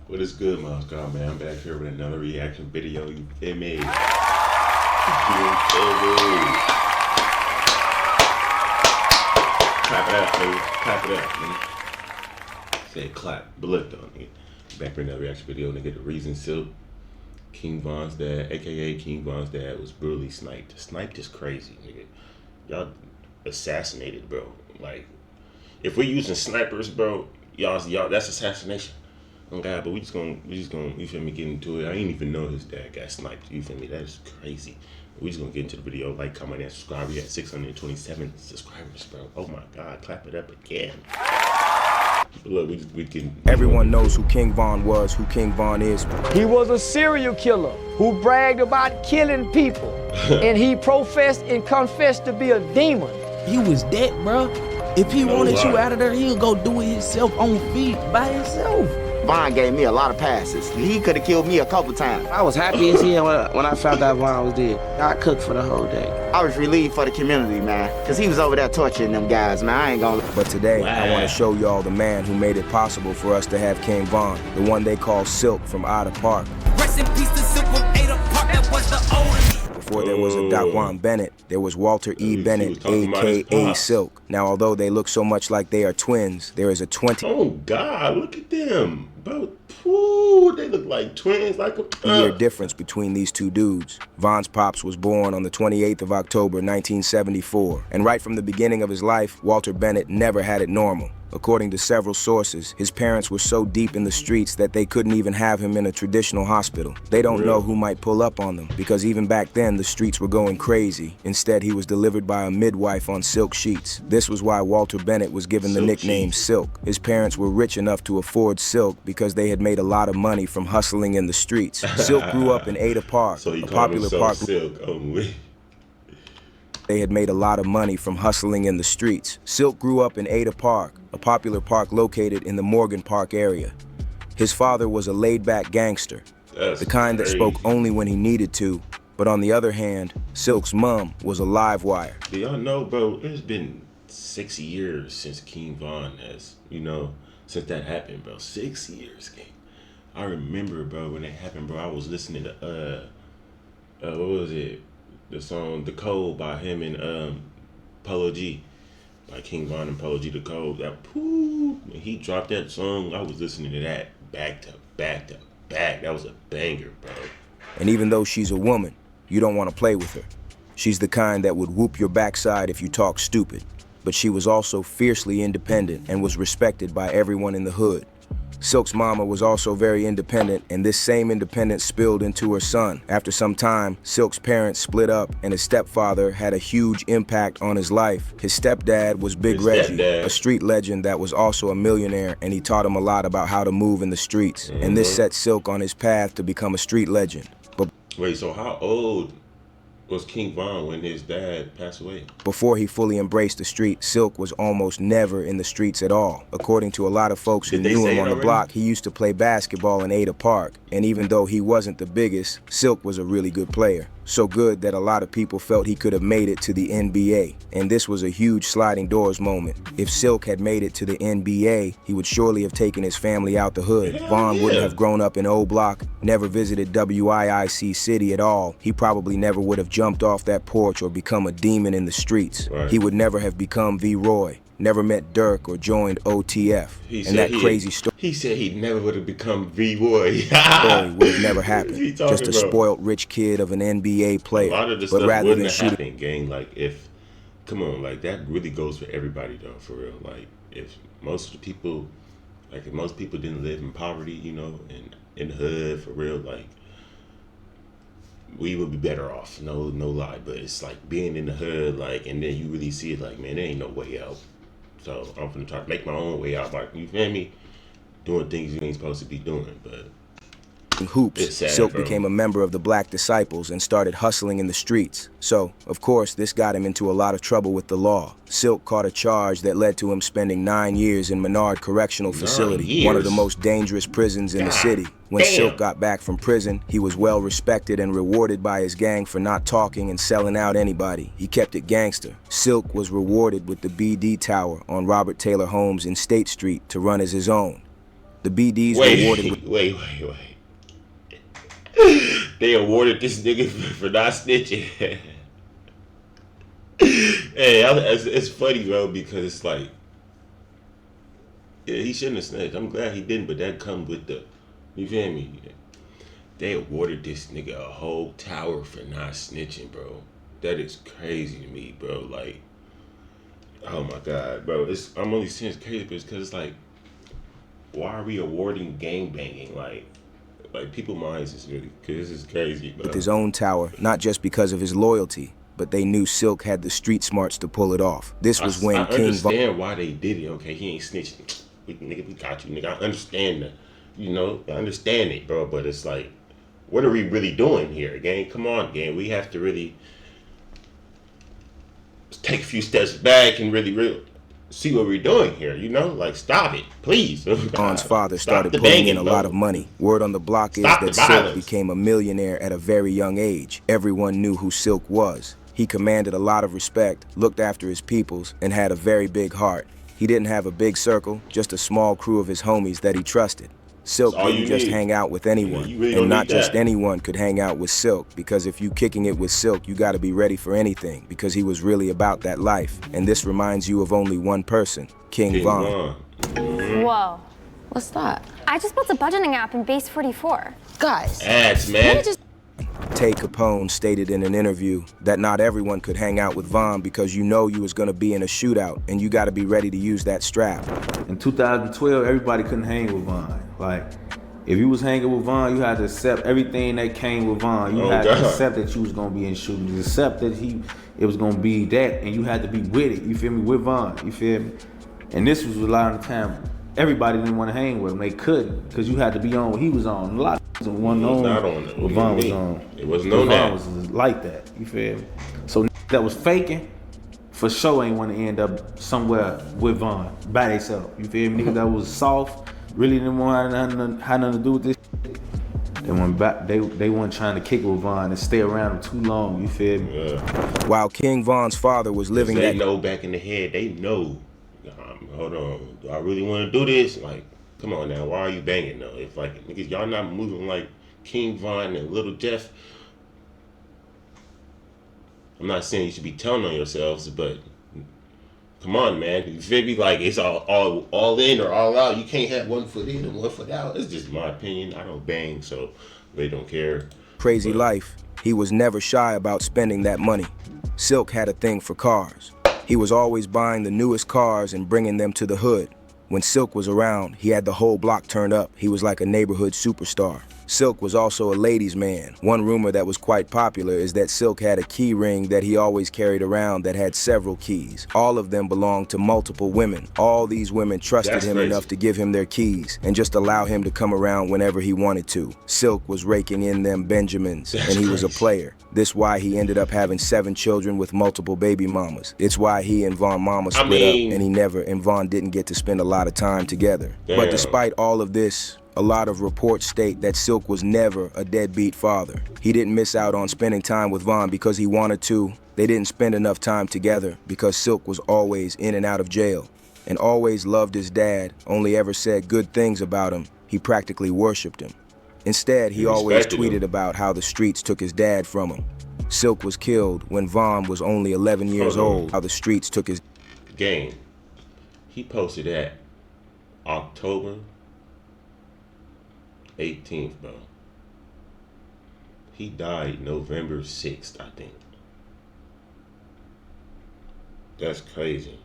What is good, Moscow, man? I'm back here with another reaction video. You feel me? Clap it up, baby. Clap it up, man. Say clap. But look, though, nigga. Back with another reaction video, nigga. The reason Silk, King Von's dad, aka King Von's dad, was brutally sniped. Sniped is crazy, nigga. Y'all assassinated, bro. Like, if we're using snipers, bro, y'all, that's assassination. Oh God, but we just gonna, you feel me, get into it. I didn't even know his dad got sniped. You feel me? That is crazy. We just gonna get into the video. Like, comment, and subscribe. We got 627 subscribers, bro. Oh my God, clap it up again. But look, we can. Everyone knows who King Von was, who King Von is. He was a serial killer who bragged about killing people, and he professed and confessed to be a demon. He was that, bro. If he wanted you out of there, he'll go do it himself on feet by himself. Von gave me a lot of passes. He could have killed me a couple times. I was happy as hell when I found out Von was dead. I cooked for the whole day. I was relieved for the community, man, because he was over there torturing them guys, man. I ain't gonna... But today, I want to show y'all the man who made it possible for us to have King Von, the one they call Silk from Otter Park. Rest in peace to Silk from Ada Park, that was the oldest. Before there was a Daquan Bennett, there was Walter E. Bennett, a.k.a. Silk. Now, although they look so much like they are twins, there is a 20... Oh, God, look at them. Bro, ooh, they look like twins, like a... year difference between these two dudes. Von's pops was born on the 28th of October, 1974. And right from the beginning of his life, Walter Bennett never had it normal. According to several sources, his parents were so deep in the streets that they couldn't even have him in a traditional hospital. They don't know who might pull up on them, because even back then, the streets were going crazy. Instead, he was delivered by a midwife on silk sheets. This was why Walter Bennett was given the nickname Silk. His parents were rich enough to afford silk because they had made a lot of money from hustling in the streets. Silk grew up in Ada Park, so a popular park. Silk. Oh, They had made a lot of money from hustling in the streets. Silk grew up in Ada Park, a popular park located in the Morgan Park area. His father was a laid-back gangster, the kind that spoke only when he needed to. But on the other hand, Silk's mom was a live wire. Do y'all know, bro, it's been 6 years since King Von has, since that happened, bro. 6 years, King. I remember, bro, when it happened, bro, I was listening to, what was it? The song The Code by him and Polo G, by King Von and Polo G, The Code. That when he dropped that song, I was listening to that back to back to back. That was a banger, bro. And even though she's a woman, you don't want to play with her. She's the kind that would whoop your backside if you talk stupid. But she was also fiercely independent and was respected by everyone in the hood. Silk's mama was also very independent, and this same independence spilled into her son. After some time, Silk's parents split up, and his stepfather had a huge impact on his life. His stepdad was Big Reggie, a street legend that was also a millionaire, and he taught him a lot about how to move in the streets. And this set Silk on his path to become a street legend. But wait, so how old was King Von when his dad passed away? Before he fully embraced the street, Silk was almost never in the streets at all. According to a lot of folks who knew him on the block, he used to play basketball in Ada Park. And even though he wasn't the biggest, Silk was a really good player. So good that a lot of people felt he could have made it to the NBA. And this was a huge sliding doors moment. If Silk had made it to the NBA, he would surely have taken his family out the hood. Von wouldn't have grown up in O Block, never visited WIIC City at all. He probably never would have jumped off that porch or become a demon in the streets. He would never have become V. Roy, never met Dirk or joined OTF. Crazy story. He said he never would have become V-Boy. Story would have never happened. Just a spoiled rich kid of an NBA player. A lot of this but stuff rather wouldn't than have happened, gang. Like, come on, like, that really goes for everybody, though, for real. Like, if most people didn't live in poverty, and in the hood, for real, like, we would be better off, no lie. But it's like being in the hood, like, and then you really see it, like, man, there ain't no way out. So I'm gonna try to make my own way out, like, you feel me? Doing things you ain't supposed to be doing, but hoops, sad, Silk bro. became a member of the Black Disciples and started hustling in the streets. So, of course, this got him into a lot of trouble with the law. Silk caught a charge that led to him spending 9 years in Menard Correctional Facility, one of the most dangerous prisons in the city. When Silk got back from prison, he was well respected and rewarded by his gang for not talking and selling out anybody. He kept it gangster. Silk was rewarded with the BD Tower on Robert Taylor Homes in State Street to run as his own. The BDs were awarded with... Wait. They awarded this nigga for not snitching. Hey, it's funny, bro, because it's like, yeah, he shouldn't have snitched. I'm glad he didn't, but that comes with the, you feel me? They awarded this nigga a whole tower for not snitching, bro. That is crazy to me, bro. Like, oh my God, bro. I'm only saying it's crazy, but it's because it's like, why are we awarding gang banging? Like people minds is really, because this is crazy, bro. With his own tower, not just because of his loyalty, but they knew Silk had the street smarts to pull it off. This was when I King understand why they did it. Okay, he ain't snitching. Nigga, we got you, nigga. I understand that. You know, I understand it, bro. But it's like, what are we really doing here, gang? Come on, gang. We have to really take a few steps back and really see what we're doing here, you know? Like, stop it, please. Vaughn's father started pulling in a lot of money. Word on the block is that Silk became a millionaire at a very young age. Everyone knew who Silk was. He commanded a lot of respect, looked after his peoples, and had a very big heart. He didn't have a big circle, just a small crew of his homies that he trusted. Silk didn't just hang out with anyone, and not just anyone could hang out with Silk, because if you kicking it with Silk, you gotta be ready for anything, because he was really about that life. And this reminds you of only one person, King Von. Whoa. What's that? I just built a budgeting app in Base 44. Guys. Ads, man. Tay Capone stated in an interview that not everyone could hang out with Von because you know you was gonna be in a shootout and you gotta be ready to use that strap. In 2012, everybody couldn't hang with Von. Like, if you was hanging with Von, you had to accept everything that came with Von. You had to accept that you was gonna be in shootings, accept that it was gonna be that, and you had to be with it, you feel me, with Von, you feel me? And this was a lot of the time, everybody didn't want to hang with him, they couldn't, because you had to be on what he was on. A lot of one known what Von was on. It wasn't known that. Von was like that, you feel me? So that was faking, for sure ain't want to end up somewhere with Von, by themselves, you feel me? Niggas that was soft, really didn't want nothing to do with this. They went back. They weren't trying to kick with Von and stay around him too long. You feel me? Yeah. While King Von's father was living they know back in the head. They know. Hold on. Do I really want to do this? Like, come on now. Why are you banging though? If like niggas, y'all not moving like King Von and Little Jeff. I'm not saying you should be telling on yourselves, but come on, man. You feel me? Like, it's all in or all out. You can't have 1 foot in and 1 foot out. It's just my opinion. I don't bang, so they don't care. Crazy life. He was never shy about spending that money. Silk had a thing for cars. He was always buying the newest cars and bringing them to the hood. When Silk was around, he had the whole block turned up. He was like a neighborhood superstar. Silk was also a ladies' man. One rumor that was quite popular is that Silk had a key ring that he always carried around that had several keys. All of them belonged to multiple women. All these women trusted him enough to give him their keys and just allow him to come around whenever he wanted to. Silk was raking in them Benjamins, and he was a player. This why he ended up having 7 children with multiple baby mamas. It's why he and Von Mama split up, and Von didn't get to spend a lot of time together. Damn. But despite all of this, a lot of reports state that Silk was never a deadbeat father. He didn't miss out on spending time with Von because he wanted to. They didn't spend enough time together because Silk was always in and out of jail and always loved his dad, only ever said good things about him. He practically worshipped him. Instead, he always tweeted about how the streets took his dad from him. Silk was killed when Von was only 11 years old. How the streets took his... Game. He posted that October 18th, bro. He died November 6th, I think. That's crazy.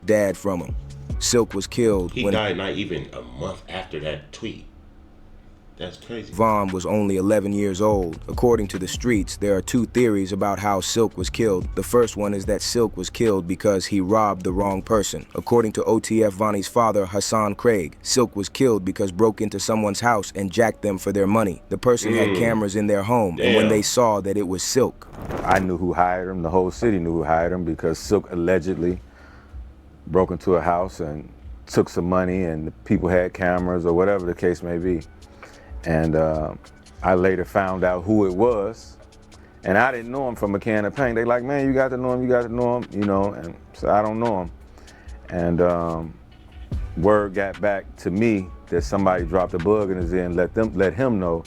Dad from him. Silk was killed when... He died not even a month after that tweet. That's crazy. Von was only 11 years old. According to the streets, there are 2 theories about how Silk was killed. The first one is that Silk was killed because he robbed the wrong person. According to OTF Vonnie's father, Hassan Craig, Silk was killed because broke into someone's house and jacked them for their money. The person had cameras in their home, and when they saw that it was Silk. I knew who hired him. The whole city knew who hired him because Silk allegedly broke into a house and took some money, and the people had cameras or whatever the case may be. And I later found out who it was, and I didn't know him from a can of paint. They like, man, you got to know him, you know, and so I don't know him. And word got back to me that somebody dropped a bug in his ear and let him know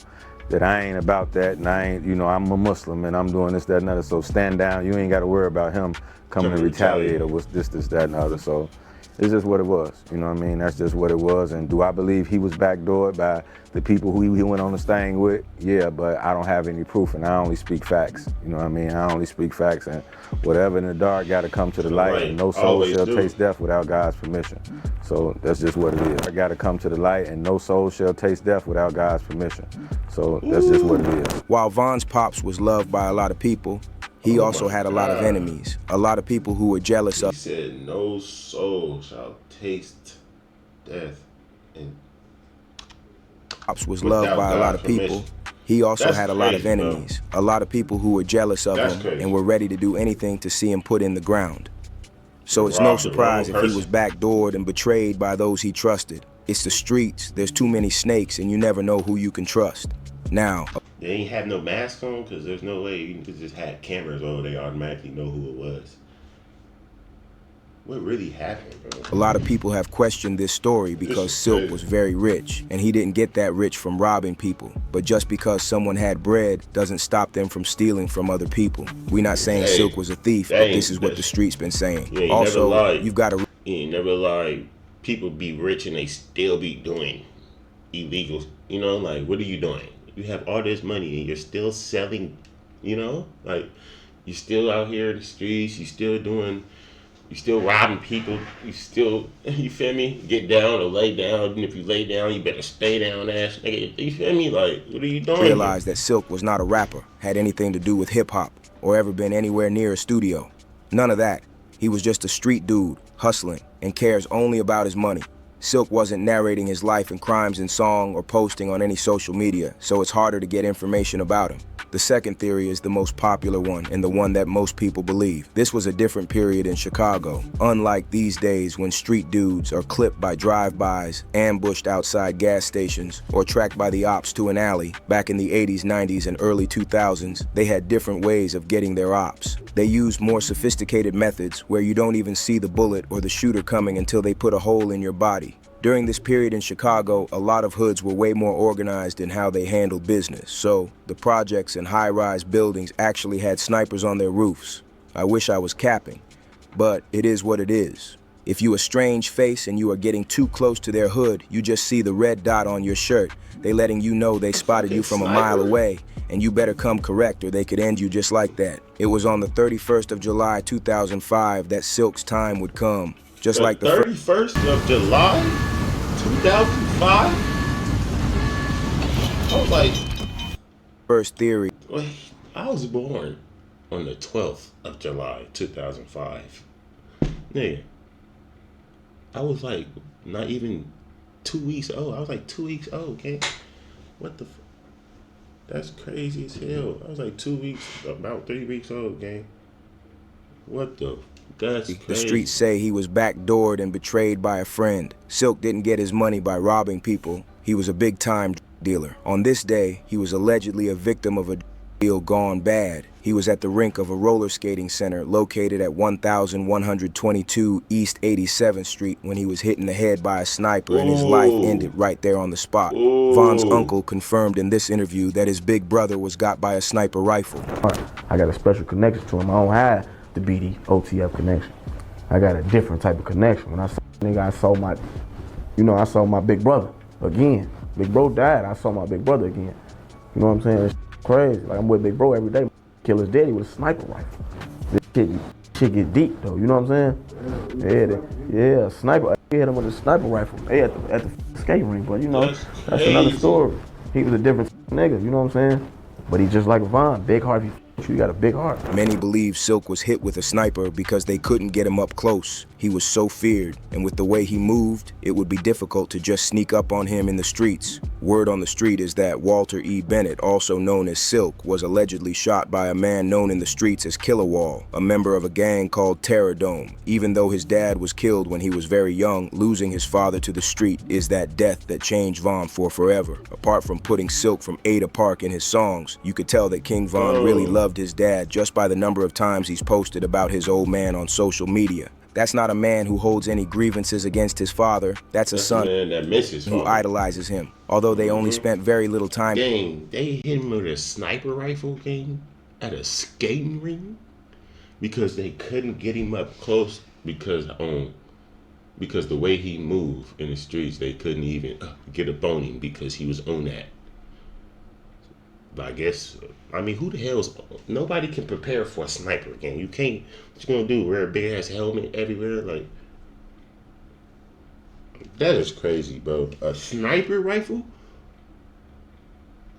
that I ain't about that, and I ain't, I'm a Muslim and I'm doing this, that, and other. So stand down. You ain't got to worry about him coming to retaliate or what's this, that, and other. So it's just what it was. You know what I mean? That's just what it was. And do I believe he was backdoored by the people who he went on this thing with? Yeah, but I don't have any proof, and I only speak facts. You know what I mean? I only speak facts, and whatever in the dark got to come to the light, and no soul shall taste death without God's permission. So that's just what it is. I got to come to the light, and no soul shall taste death without God's permission. So that's just what it is. While Von's pops was loved by a lot of people, he also had a lot of enemies, a lot of people who were jealous of. He said, no soul shall taste death. And Pops was loved by a lot of people. He also had a lot of enemies, a lot of people who were jealous of him and were ready to do anything to see him put in the ground. So it's no surprise if he was backdoored and betrayed by those he trusted. It's the streets, there's too many snakes, and you never know who you can trust. Now, they ain't have no mask on because there's no way you could just have cameras over, they automatically know who it was. What really happened, bro? A lot of people have questioned this story because Silk was very rich, and he didn't get that rich from robbing people. But just because someone had bread doesn't stop them from stealing from other people. We're not saying Silk was a thief, but this is what the street's been saying. Also, you've got to... You ain't never lied. People be rich and they still be doing illegals. You know, like, what are you doing? You have all this money and you're still selling, like, you're still out here in the streets, you still robbing people, you feel me? Get down or lay down, and if you lay down, you better stay down, ass nigga. You feel me? Like, what are you doing? Realized that Silk was not a rapper, had anything to do with hip hop, or ever been anywhere near a studio. None of that. He was just a street dude, hustling, and cares only about his money. Silk wasn't narrating his life and crimes in song or posting on any social media, so it's harder to get information about him. The second theory is the most popular one and the one that most people believe. This was a different period in Chicago, unlike these days when street dudes are clipped by drive-bys, ambushed outside gas stations, or tracked by the ops to an alley. Back in the 80s, 90s, and early 2000s, they had different ways of getting their ops. They used more sophisticated methods where you don't even see the bullet or the shooter coming until they put a hole in your body. During this period in Chicago, a lot of hoods were way more organized in how they handled business, so the projects and high-rise buildings actually had snipers on their roofs. I wish I was capping, but it is what it is. If you a strange face and you are getting too close to their hood, you just see the red dot on your shirt. They letting you know they spotted you from a mile away, and you better come correct or they could end you just like that. It was on the 31st of July 2005 that Silk's time would come. Just like the 31st of July, 2005? I was like... First theory. Wait, I was born on the 12th of July, 2005. Nigga, I was like not even 2 weeks old. I was like 2 weeks old, okay? What the That's crazy as hell. I was like 2 weeks, about 3 weeks old, okay? What the... The streets say he was backdoored and betrayed by a friend. Silk didn't get his money by robbing people. He was a big-time dealer. On this day, he was allegedly a victim of a deal gone bad. He was at the rink of a roller skating center located at 1122 East 87th Street when he was hit in the head by a sniper and his life ended right there on the spot. Von's uncle confirmed in this interview that his big brother was got by a sniper rifle. I got a special connection to him. I don't have the BD OTF connection. I got a different type of connection. When I saw nigga, I saw my big brother again. Big bro died, I saw my big brother again. You know what I'm saying? It's crazy. Like, I'm with big bro every day. Kill his daddy with a sniper rifle. This shit get deep though, you know what I'm saying? Yeah, sniper. He hit him with a sniper rifle. They at the skate rink, but you know, that's another story. He was a different nigga, you know what I'm saying? But he just like Von, big heart. You got a big heart. Many believe Silk was hit with a sniper because they couldn't get him up close. He was so feared, and with the way he moved, it would be difficult to just sneak up on him in the streets. Word on the street is that Walter E. Bennett, also known as Silk, was allegedly shot by a man known in the streets as Killer Wall, a member of a gang called Terror Dome. Even though his dad was killed when he was very young, losing his father to the street is that death that changed Von for forever. Apart from putting Silk from Ada Park in his songs, you could tell that King Von really loved his dad just by the number of times he's posted about his old man on social media. That's not a man who holds any grievances against his father. That's a son that misses who idolizes him. Although they only spent very little time. Gang, they hit him with a sniper rifle, gang, at a skating ring because they couldn't get him up close because the way he moved in the streets, they couldn't even get up on him because he was on that. But I guess, I mean, who the hell's, nobody can prepare for a sniper game. You can't, what you gonna do, wear a big ass helmet everywhere? Like, that is crazy, bro. A sniper rifle?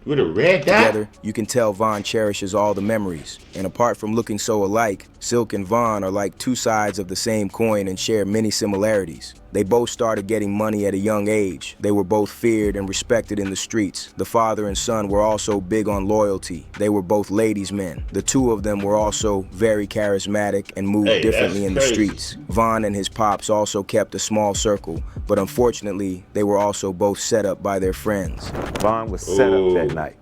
With a red dot? Together, you can tell Von cherishes all the memories. And apart from looking so alike, Silk and Von are like two sides of the same coin and share many similarities. They both started getting money at a young age. They were both feared and respected in the streets. The father and son were also big on loyalty. They were both ladies' men. The two of them were also very charismatic and moved differently in the streets. Von and his pops also kept a small circle, but unfortunately, they were also both set up by their friends. Von was set up that night.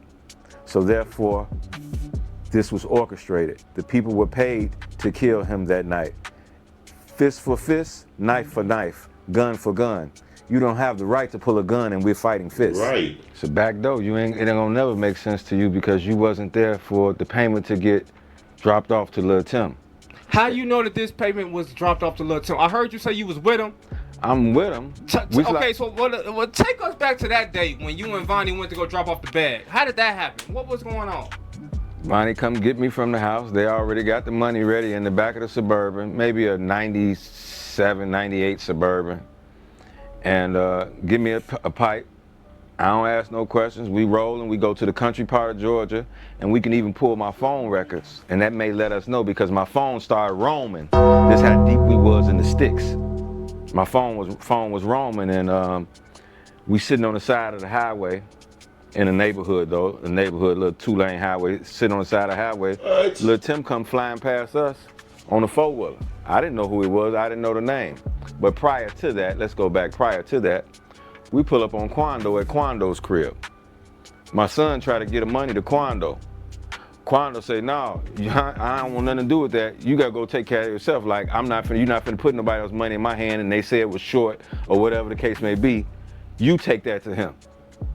So therefore, this was orchestrated. The people were paid to kill him that night. Fist for fist, knife for knife, gun for gun. You don't have the right to pull a gun and we're fighting fists. Right. It's a back door. It ain't gonna never make sense to you because you wasn't there for the payment to get dropped off to Lil Tim. How you know that this payment was dropped off to Lil Tim? I heard you say you was with him. I'm with him. Okay, so well, take us back to that day when you and Vonnie went to go drop off the bag. How did that happen? What was going on? Vonnie come get me from the house. They already got the money ready in the back of the Suburban, maybe a 97, 98 Suburban. And give me a pipe. I don't ask no questions. We roll and we go to the country part of Georgia, and we can even pull my phone records. And that may let us know because my phone started roaming. This how deep we was in the sticks. My phone was roaming, and we sitting on the side of the highway in a neighborhood, though, a little 2-lane highway, sitting on the side of the highway. Lil Tim come flying past us on a 4-wheeler. I didn't know who he was. I didn't know the name. But prior to that, let's go back. Prior to that, we pull up on Quando at Quando's crib. My son tried to get the money to Quando. Quando say, no, I don't want nothing to do with that. You gotta go take care of yourself. Like, you're not finna put nobody else's money in my hand and they say it was short or whatever the case may be. You take that to him.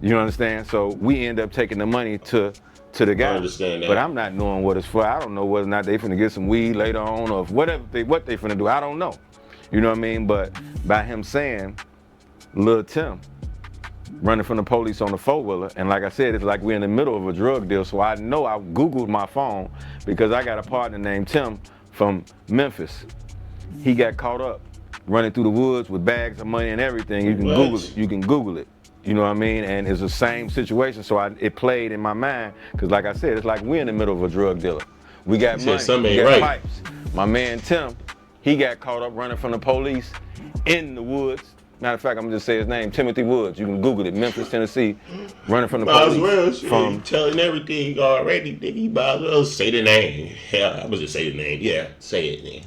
You understand? So we end up taking the money to the guy. I understand that. But I'm not knowing what it's for. I don't know whether or not they finna get some weed later on or what they finna do. I don't know. You know what I mean? But by him saying, Lil Tim, running from the police on the 4-wheeler, and like I said, it's like we're in the middle of a drug deal, so I know I Googled my phone because I got a partner named Tim from Memphis. He got caught up running through the woods with bags of money and everything. You can Google it. You can Google it. You know what I mean? And it's the same situation, so it played in my mind, because like I said, it's like we're in the middle of a drug dealer. We got money, we got pipes. My man Tim, he got caught up running from the police in the woods. Matter of fact, I'm gonna just say his name, Timothy Woods. You can Google it, Memphis, Tennessee, running from the police. From telling everything already, nigga, you might as well say the name. Hell, I'm gonna just say the name. Yeah, say it, man.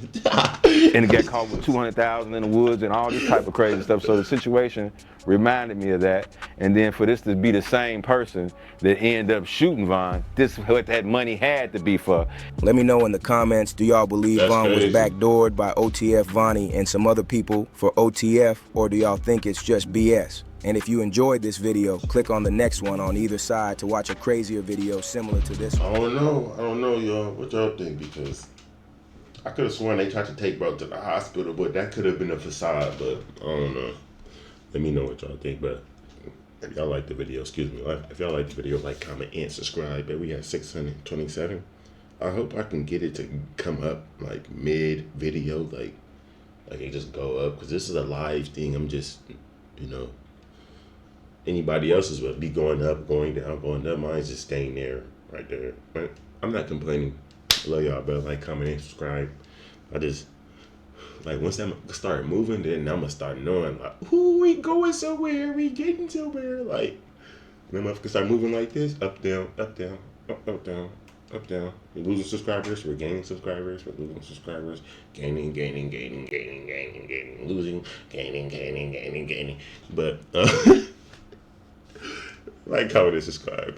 And he got caught with 200,000 in the woods and all this type of crazy stuff. So the situation reminded me of that. And then for this to be the same person that ended up shooting Von, this is what that money had to be for. Let me know in the comments, do y'all believe Von was backdoored by OTF Vonnie and some other people for OTF, or do y'all think it's just BS? And if you enjoyed this video, click on the next one on either side to watch a crazier video similar to this one. I don't know, y'all. What y'all think? Because I could have sworn they tried to take bro to the hospital, but that could have been a facade, but I don't know. Let me know what y'all think, but if y'all like the video, excuse me, if y'all like the video, like, comment, and subscribe. But we had 627. I hope I can get it to come up like mid-video, like it just go up, because this is a live thing. I'm just, you know, anybody else's would be going up, going down, going up. Mine's just staying there, right there. But I'm not complaining. I love y'all, but like, comment, and subscribe. I just, like, once that start moving, then I'm gonna start knowing, like, who we going somewhere, we getting somewhere. Like, then I can start moving like this, up, down, up, down, up, down, up, down. We're losing subscribers, we're gaining subscribers, we're losing subscribers, gaining, losing, gaining. But, like, comment, and subscribe.